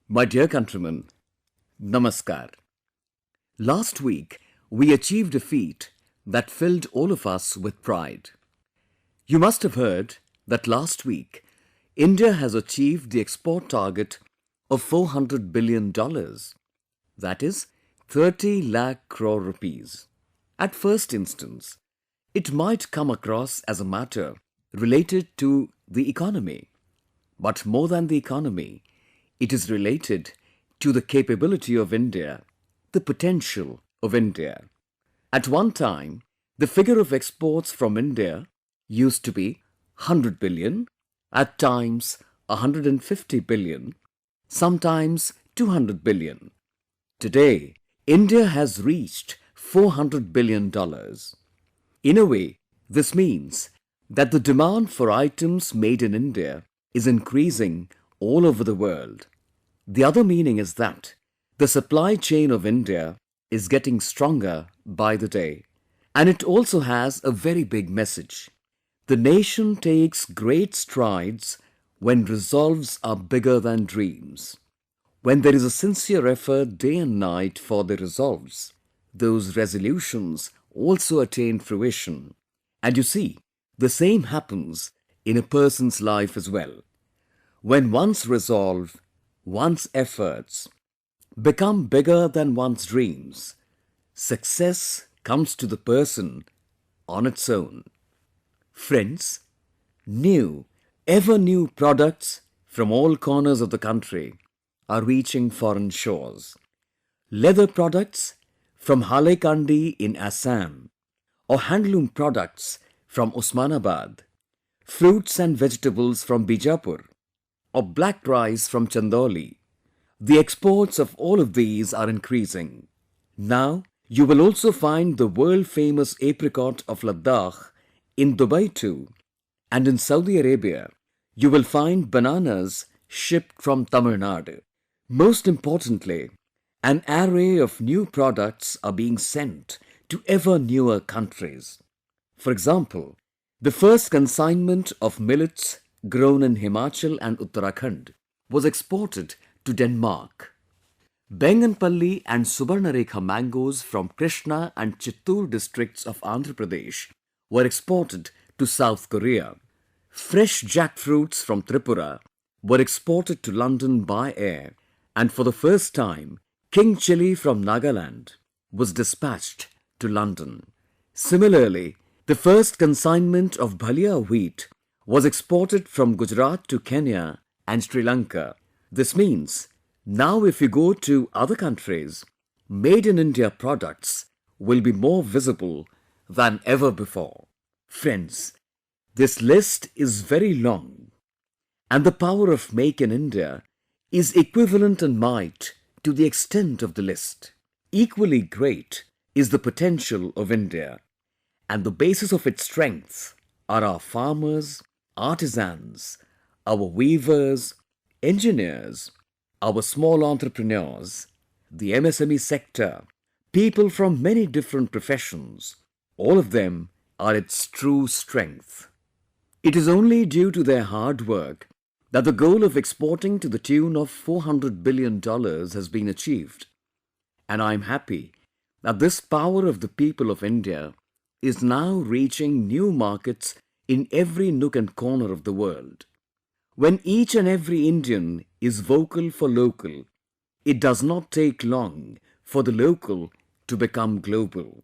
My dear countrymen, Namaskar. Last week, we achieved a feat that filled all of us with pride. You must have heard that last week, India has achieved the export target of $400 billion. That is 30 lakh crore rupees. At first instance, it might come across as a matter related to the economy. But more than the economy, it is related to the capability of India, the potential of India. At one time, the figure of exports from India used to be 100 billion, at times 150 billion, sometimes 200 billion. Today, India has reached $400 billion. In a way, this means that the demand for items made in India is increasing all over the world. The other meaning is that the supply chain of India is getting stronger by the day. And it also has a very big message. The nation takes great strides when resolves are bigger than dreams. When there is a sincere effort day and night for the resolves, those resolutions also attain fruition. And you see, the same happens in a person's life as well. When one's resolve, one's efforts become bigger than one's dreams, success comes to the person on its own. Friends, new, ever new products from all corners of the country are reaching foreign shores. Leather products from Hailakandi in Assam, or handloom products from Osmanabad, fruits and vegetables from Bijapur, or black rice from Chandauli. The exports of all of these are increasing. Now, you will also find the world-famous apricot of Ladakh in Dubai too, and in Saudi Arabia, you will find bananas shipped from Tamil Nadu. Most importantly, an array of new products are being sent to ever newer countries. For example, the first consignment of millets grown in Himachal and Uttarakhand was exported to Denmark. Benganpalli and Subarnarekha mangoes from Krishna and Chittoor districts of Andhra Pradesh were exported to South Korea. Fresh jackfruits from Tripura were exported to London by air, and for the first time, king chilli from Nagaland was dispatched to London. Similarly, the first consignment of Bhalia wheat was exported from Gujarat to Kenya and Sri Lanka. This means, now if you go to other countries, made in India products will be more visible than ever before. Friends, this list is very long, and the power of Make in India is equivalent in might to the extent of the list. Equally great is the potential of India, and the basis of its strength are our farmers, artisans, our weavers, engineers, our small entrepreneurs, the MSME sector, people from many different professions. All of them are its true strength. It is only due to their hard work that the goal of exporting to the tune of $400 billion has been achieved. And I am happy that this power of the people of India is now reaching new markets in every nook and corner of the world. When each and every Indian is vocal for local, it does not take long for the local to become global.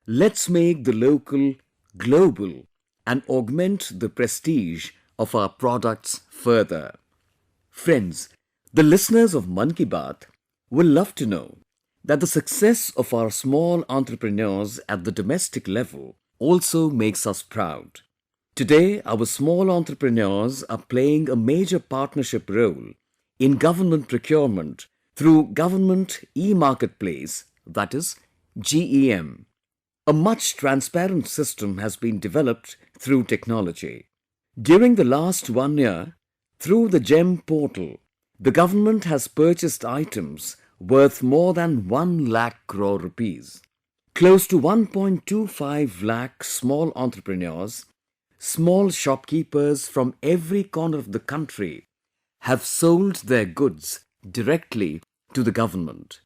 Let's make the local global and augment the prestige of our products further. Friends, the listeners of Mann Ki Baat will love to know that the success of our small entrepreneurs at the domestic level also makes us proud. Today, our small entrepreneurs are playing a major partnership role in government procurement through Government E-Marketplace, that is, GEM. A much transparent system has been developed through technology. During the last 1 year, through the GEM portal, the government has purchased items worth more than 1 lakh crore rupees. Close to 1.25 lakh small entrepreneurs, small shopkeepers from every corner of the country have sold their goods directly to the government.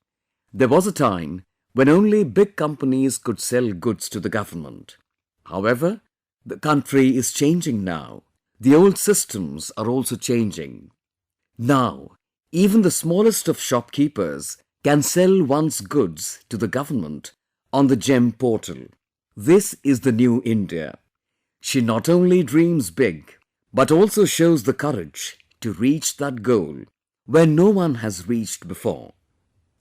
There was a time when only big companies could sell goods to the government. However, the country is changing now. The old systems are also changing. Now, even the smallest of shopkeepers can sell one's goods to the government on the GEM portal. This is the new India. She not only dreams big, but also shows the courage to reach that goal where no one has reached before.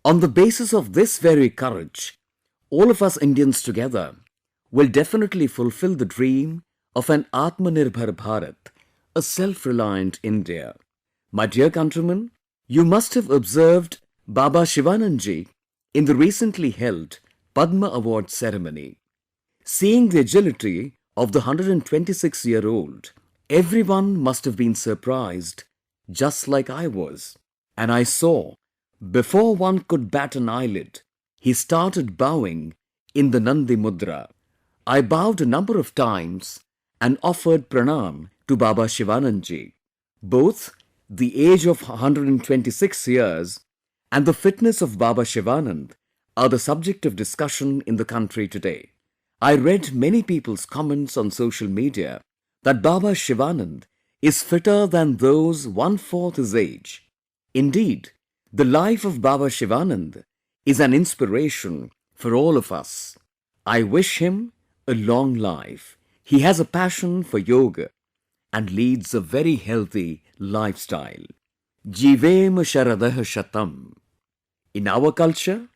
On the basis of this very courage, all of us Indians together will definitely fulfill the dream of an Atmanirbhar Bharat, a self-reliant India. My dear countrymen, you must have observed Baba Shivanandji in the recently held Padma Award ceremony. Seeing the agility of the 126-year-old, everyone must have been surprised, just like I was. And I saw, before one could bat an eyelid, he started bowing in the Nandi Mudra. I bowed a number of times and offered pranam to Baba Shivanandji. Both the age of 126 years and the fitness of Baba Shivanand are the subject of discussion in the country today. I read many people's comments on social media that Baba Shivanand is fitter than those one-fourth his age. Indeed, the life of Baba Shivanand is an inspiration for all of us. I wish him a long life. He has a passion for yoga and leads a very healthy lifestyle. Jeevem Sharadah Shatam. In our culture,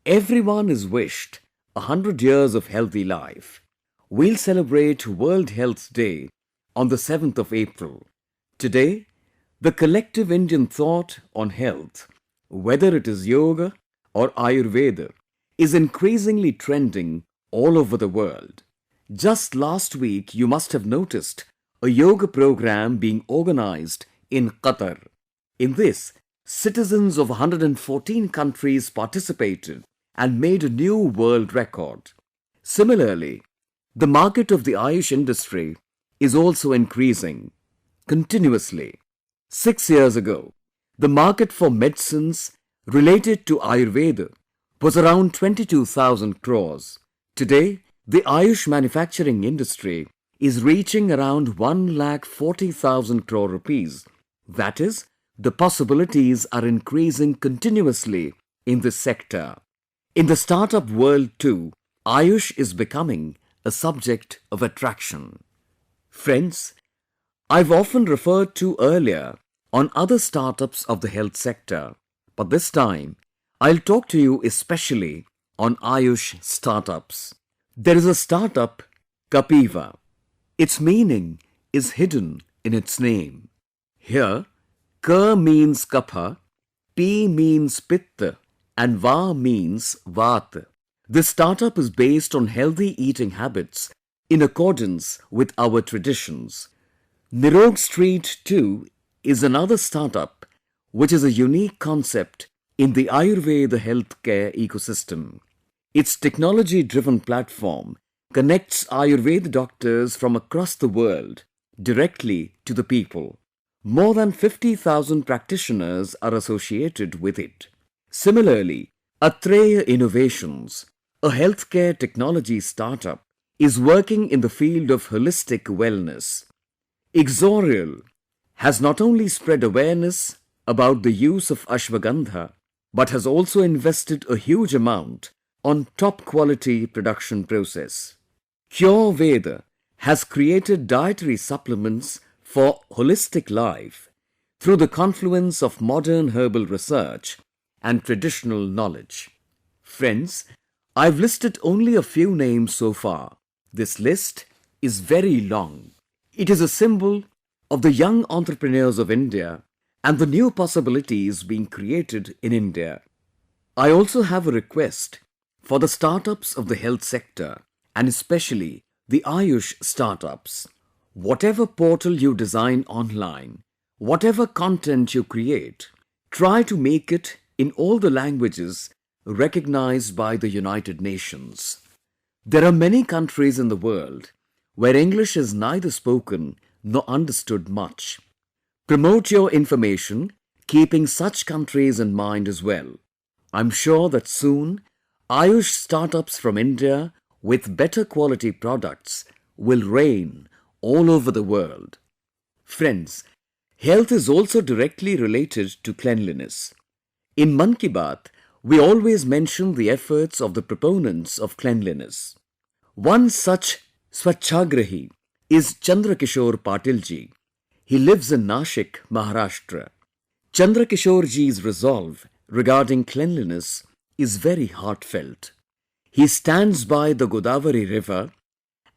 everyone is wished 100 years of healthy life. We'll celebrate World Health Day on the 7th of April. Today, the collective Indian thought on health, whether it is yoga or Ayurveda, is increasingly trending all over the world. Just last week, you must have noticed a yoga program being organized in Qatar. In this, citizens of 114 countries participated and made a new world record. Similarly, the market of the Ayush industry is also increasing continuously. 6 years ago, the market for medicines related to Ayurveda was around 22,000 crores. Today, the Ayush manufacturing industry is reaching around 1,40,000 crore rupees. That is, the possibilities are increasing continuously in this sector. In the startup world too, Ayush is becoming a subject of attraction. Friends, I've often referred to earlier on other startups of the health sector, but this time I'll talk to you especially on Ayush startups. There is a startup, Kapiva. Its meaning is hidden in its name. Here, Ka means Kapha, P means Pitta, and Va means Vaat. This startup is based on healthy eating habits in accordance with our traditions. Nirog Street too is another startup which is a unique concept in the Ayurveda healthcare ecosystem. Its technology-driven platform connects Ayurveda doctors from across the world directly to the people. More than 50,000 practitioners are associated with it. Similarly, Atreya Innovations, a healthcare technology startup, is working in the field of holistic wellness. Ixorial has not only spread awareness about the use of ashwagandha, but has also invested a huge amount on top quality production process. Cure Veda has created dietary supplements for holistic life through the confluence of modern herbal research and traditional knowledge. Friends, I've listed only a few names so far. This list is very long. It is a symbol of the young entrepreneurs of India and the new possibilities being created in India. I also have a request for the startups of the health sector and especially the Ayush startups. Whatever portal you design online, whatever content you create, try to make it in all the languages recognized by the United Nations. There are many countries in the world where English is neither spoken nor understood much. Promote your information keeping such countries in mind as well. I'm sure that soon Ayush startups from India with better quality products will reign all over the world. Friends, health is also directly related to cleanliness. In Mann Ki Baat, we always mention the efforts of the proponents of cleanliness. One such Swachhagrahi is Chandrakishore Patil ji. He lives in Nashik, Maharashtra. Chandrakishore ji's resolve regarding cleanliness is very heartfelt. He stands by the Godavari river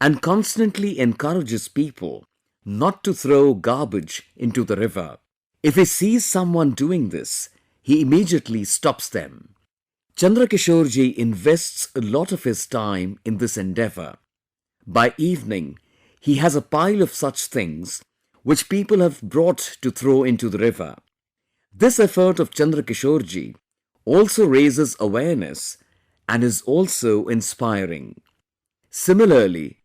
and constantly encourages people not to throw garbage into the river. If he sees someone doing this, he immediately stops them. Chandrakishore ji invests a lot of his time in this endeavor. By evening, he has a pile of such things which people have brought to throw into the river. This effort of Chandrakishore ji also raises awareness and is also inspiring. Similarly,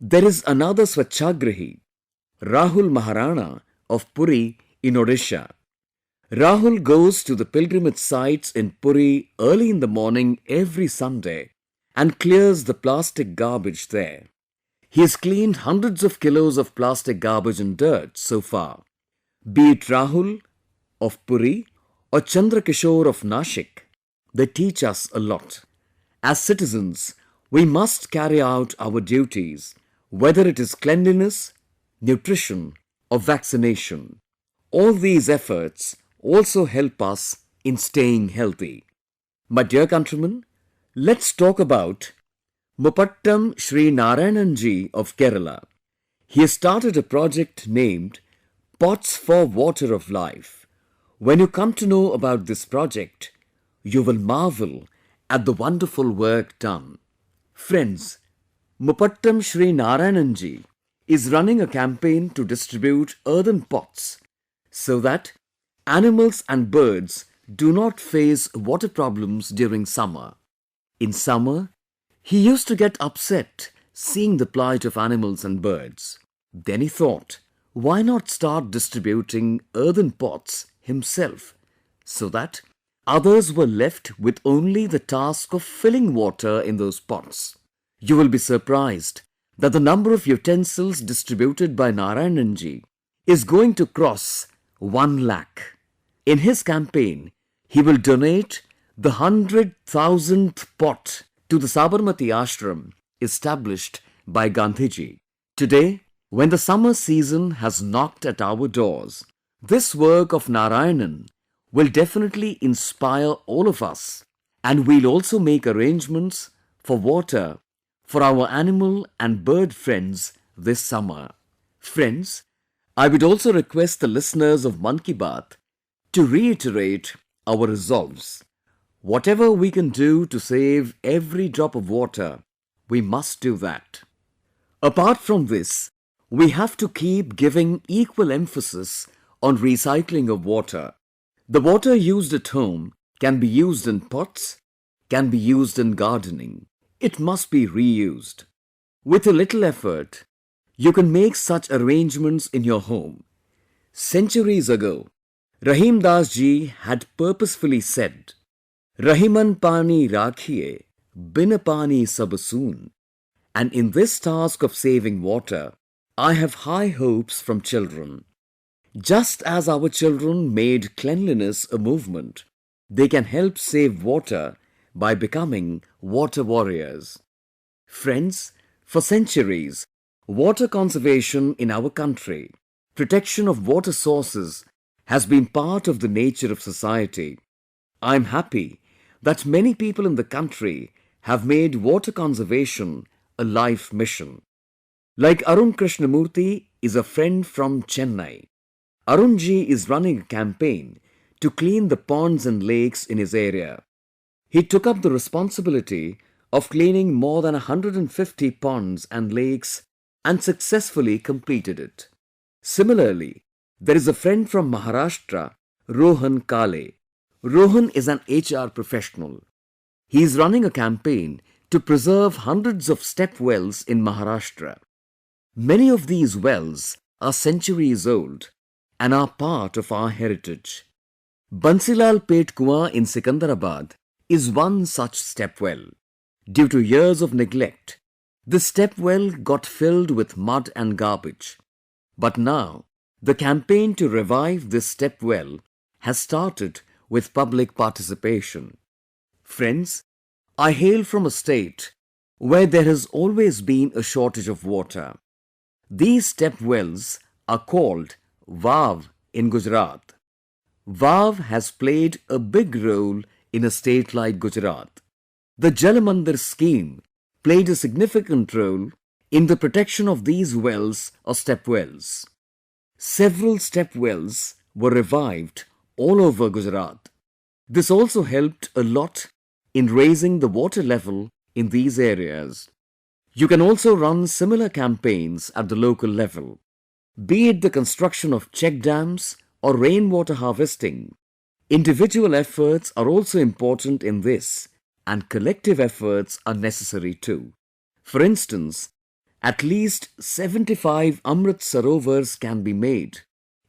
there is another Swachhagrahi, Rahul Maharana of Puri in Odisha. Rahul goes to the pilgrimage sites in Puri early in the morning every Sunday and clears the plastic garbage there. He has cleaned hundreds of kilos of plastic garbage and dirt so far. Be it Rahul of Puri or Chandrakishore of Nashik, they teach us a lot. As citizens, we must carry out our duties, whether it is cleanliness, nutrition, or vaccination. All these efforts also help us in staying healthy. My dear countrymen, let's talk about Mupattam Sri Narayananji of Kerala. He has started a project named Pots for Water of Life. When you come to know about this project, you will marvel at the wonderful work done. Friends, Mupattam Sri Narayananji is running a campaign to distribute earthen pots so that animals and birds do not face water problems during summer. In summer, he used to get upset seeing the plight of animals and birds. Then he thought, why not start distributing earthen pots himself so that others were left with only the task of filling water in those pots. You will be surprised that the number of utensils distributed by Narayananji is going to cross 1 lakh. In his campaign, he will donate the 100,000th pot to the Sabarmati Ashram established by Gandhiji. Today, when the summer season has knocked at our doors, this work of Narayanan will definitely inspire all of us, and we'll also make arrangements for water for our animal and bird friends this summer. Friends, I would also request the listeners of Mann Ki Baat to reiterate our resolves. Whatever we can do to save every drop of water, we must do that. Apart from this, we have to keep giving equal emphasis on recycling of water. The water used at home can be used in pots, can be used in gardening. It must be reused. With a little effort, you can make such arrangements in your home. Centuries ago, Rahim Das ji had purposefully said, Rahiman pani rakhiye, bin pani sab soon. And in this task of saving water, I have high hopes from children. Just as our children made cleanliness a movement, they can help save water by becoming water warriors. Friends, for centuries, water conservation in our country, protection of water sources has been part of the nature of society. I am happy that many people in the country have made water conservation a life mission. Like Arun Krishnamurthy is a friend from Chennai. Arunji is running a campaign to clean the ponds and lakes in his area. He took up the responsibility of cleaning more than 150 ponds and lakes and successfully completed it. Similarly, there is a friend from Maharashtra, Rohan Kale. Rohan is an HR professional. He is running a campaign to preserve hundreds of step wells in Maharashtra. Many of these wells are centuries old and are part of our heritage. Bansilal Pet Kuan in Sikandarabad is one such step well. Due to years of neglect, the step well got filled with mud and garbage. But now, the campaign to revive this step well has started with public participation. Friends, I hail from a state where there has always been a shortage of water. These step wells are called Vav in Gujarat. Vav has played a big role in a state like Gujarat. The Jalamandir scheme played a significant role in the protection of these wells or step wells. Several step wells were revived all over Gujarat. This also helped a lot in raising the water level in these areas. You can also run similar campaigns at the local level. Be it the construction of check dams or rainwater harvesting, individual efforts are also important in this, and collective efforts are necessary too. For instance, at least 75 Amrit Sarovars can be made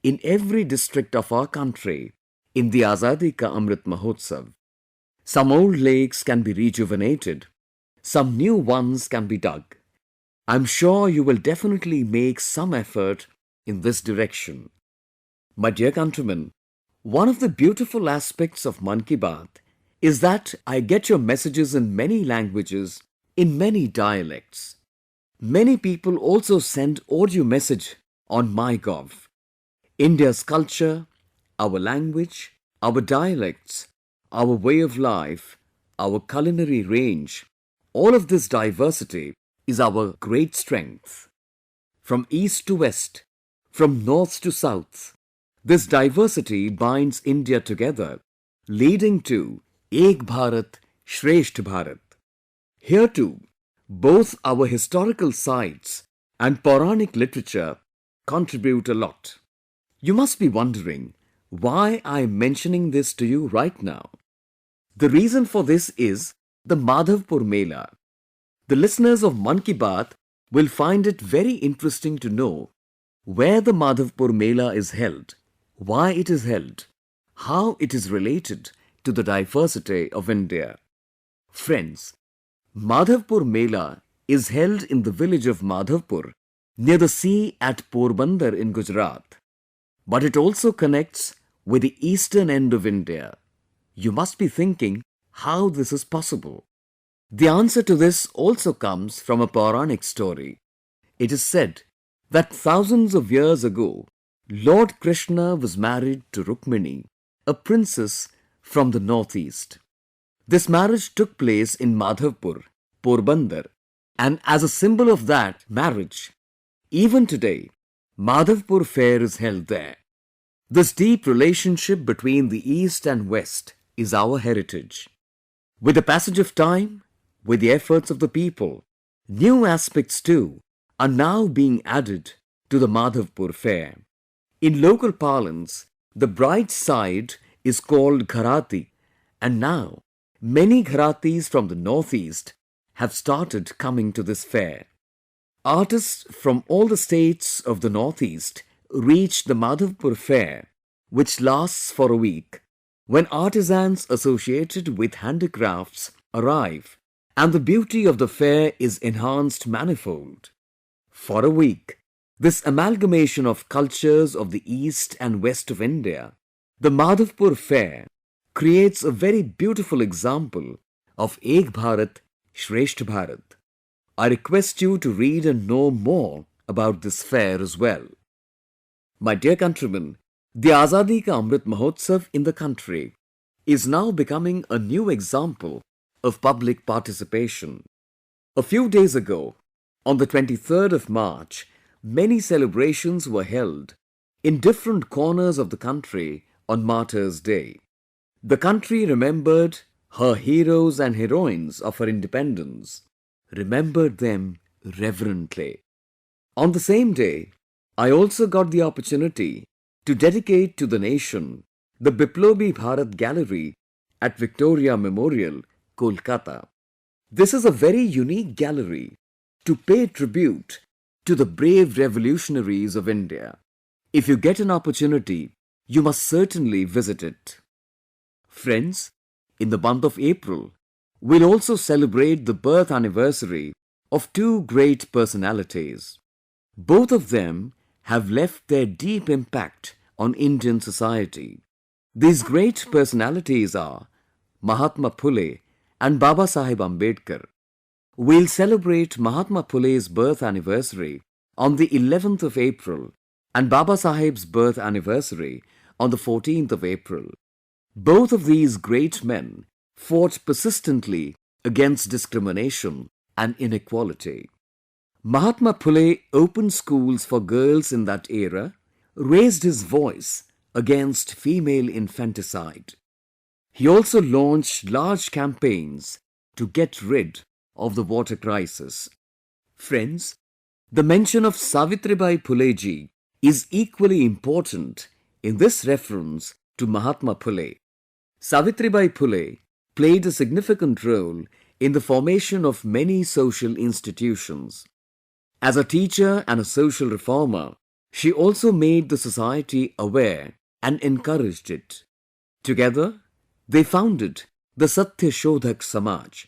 in every district of our country in the Azadi Ka Amrit Mahotsav. Some old lakes can be rejuvenated, some new ones can be dug. I'm sure you will definitely make some effort in this direction. My dear countrymen, one of the beautiful aspects of Mann Ki Baat is that I get your messages in many languages, in many dialects. Many people also send audio message on MyGov. India's culture, our language, our dialects, our way of life, our culinary range, all of this diversity is our great strength. From east to west, from north to south, this diversity binds India together, leading to Ek Bharat, Shreshtha Bharat. Here too, both our historical sites and Puranic literature contribute a lot. You must be wondering why I am mentioning this to you right now. The reason for this is the Madhavpur Mela. The listeners of Mann Ki Baat will find it very interesting to know where the Madhavpur Mela is held, why it is held, how it is related to the diversity of India. Friends, Madhavpur Mela is held in the village of Madhavpur near the sea at Porbandar in Gujarat. But it also connects with the eastern end of India. You must be thinking how this is possible. The answer to this also comes from a Puranic story. It is said that thousands of years ago, Lord Krishna was married to Rukmini, a princess from the northeast. This marriage took place in Madhavpur, Porbandar, and as a symbol of that marriage, even today, Madhavpur fair is held there. This deep relationship between the East and West is our heritage. With the passage of time, with the efforts of the people, new aspects too are now being added to the Madhavpur fair. In local parlance, the bride's side is called Gharati, and now many Gharatis from the northeast have started coming to this fair. Artists from all the states of the northeast reach the Madhavpur fair, which lasts for a week, when artisans associated with handicrafts arrive and the beauty of the fair is enhanced manifold. For a week, this amalgamation of cultures of the east and west of India, the Madhavpur fair, creates a very beautiful example of Ek Bharat, Shreshtha Bharat. I request you to read and know more about this fair as well. My dear countrymen, the Azadi Ka Amrit Mahotsav in the country is now becoming a new example of public participation. A few days ago, on the 23rd of March, many celebrations were held in different corners of the country on Martyrs' Day. The country remembered her heroes and heroines of her independence, remembered them reverently. On the same day, I also got the opportunity to dedicate to the nation the Biplobi Bharat Gallery at Victoria Memorial, Kolkata. This is a very unique gallery to pay tribute to the brave revolutionaries of India. If you get an opportunity, you must certainly visit it. Friends, in the month of April, we'll also celebrate the birth anniversary of two great personalities. Both of them have left their deep impact on Indian society. These great personalities are Mahatma Phule and Baba Saheb Ambedkar. We'll celebrate Mahatma Phule's birth anniversary on the 11th of April and Baba Saheb's birth anniversary on the 14th of April. Both of these great men fought persistently against discrimination and inequality. Mahatma Phule opened schools for girls in that era, raised his voice against female infanticide. He also launched large campaigns to get rid of the water crisis. Friends, the mention of Savitribai Phule ji is equally important in this reference to Mahatma Phule. Savitribai Phule played a significant role in the formation of many social institutions. As a teacher and a social reformer, she also made the society aware and encouraged it. Together, they founded the Satya Shodhak Samaj.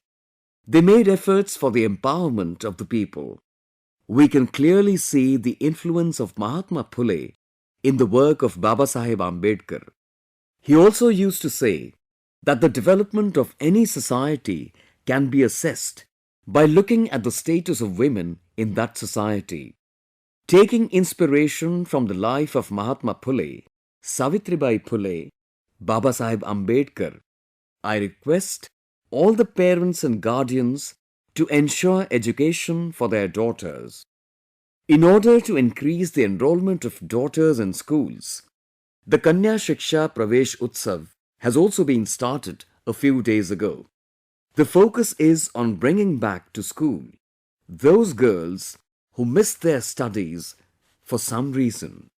They made efforts for the empowerment of the people. We can clearly see the influence of Mahatma Phule in the work of Baba Saheb Ambedkar. He also used to say that the development of any society can be assessed by looking at the status of women in that society. Taking inspiration from the life of Mahatma Phule, Savitribai Phule, Baba Saheb Ambedkar, I request all the parents and guardians to ensure education for their daughters. In order to increase the enrollment of daughters in schools, the Kanya Shiksha Pravesh Utsav has also been started a few days ago. The focus is on bringing back to school those girls who missed their studies for some reason.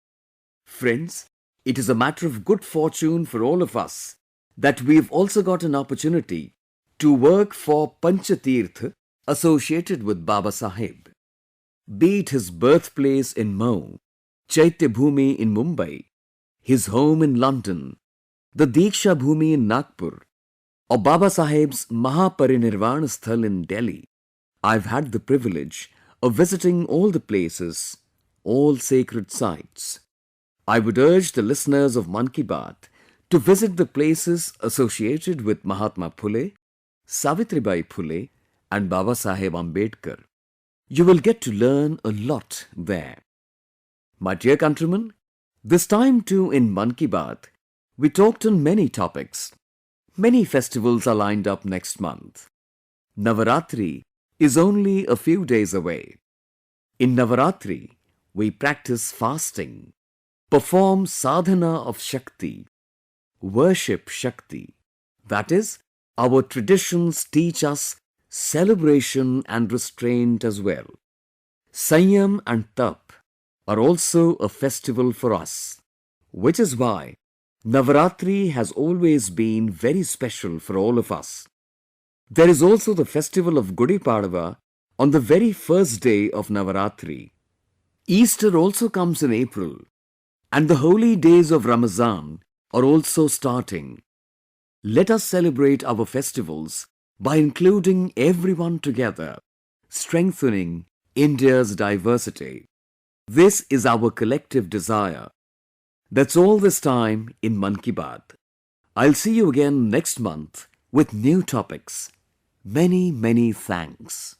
Friends, it is a matter of good fortune for all of us that we've also got an opportunity to work for Panchatirth associated with Baba Saheb. Be it his birthplace in Mhow, Chaitya Bhumi in Mumbai, his home in London, the Diksha Bhumi in Nagpur, or Baba Saheb's Mahaparinirvana Sthal in Delhi, I've had the privilege of visiting all the places, all sacred sites. I would urge the listeners of Mann Ki Baat to visit the places associated with Mahatma Phule, Savitribai Phule and Baba Saheb Ambedkar. You will get to learn a lot there. My dear countrymen, this time too in Mann Ki Baat, we talked on many topics. Many festivals are lined up next month. Navaratri is only a few days away. In Navaratri, we practice fasting, perform sadhana of Shakti, worship Shakti. That is, our traditions teach us celebration and restraint as well. Sanyam and Tap are also a festival for us, which is why Navaratri has always been very special for all of us. There is also the festival of Gudi Padwa on the very first day of Navaratri. Easter also comes in April, and the holy days of Ramazan are also starting. Let us celebrate our festivals by including everyone together, strengthening India's diversity. This is our collective desire. That's all this time in Mann Ki Baat. I'll see you again next month with new topics. Many, many thanks.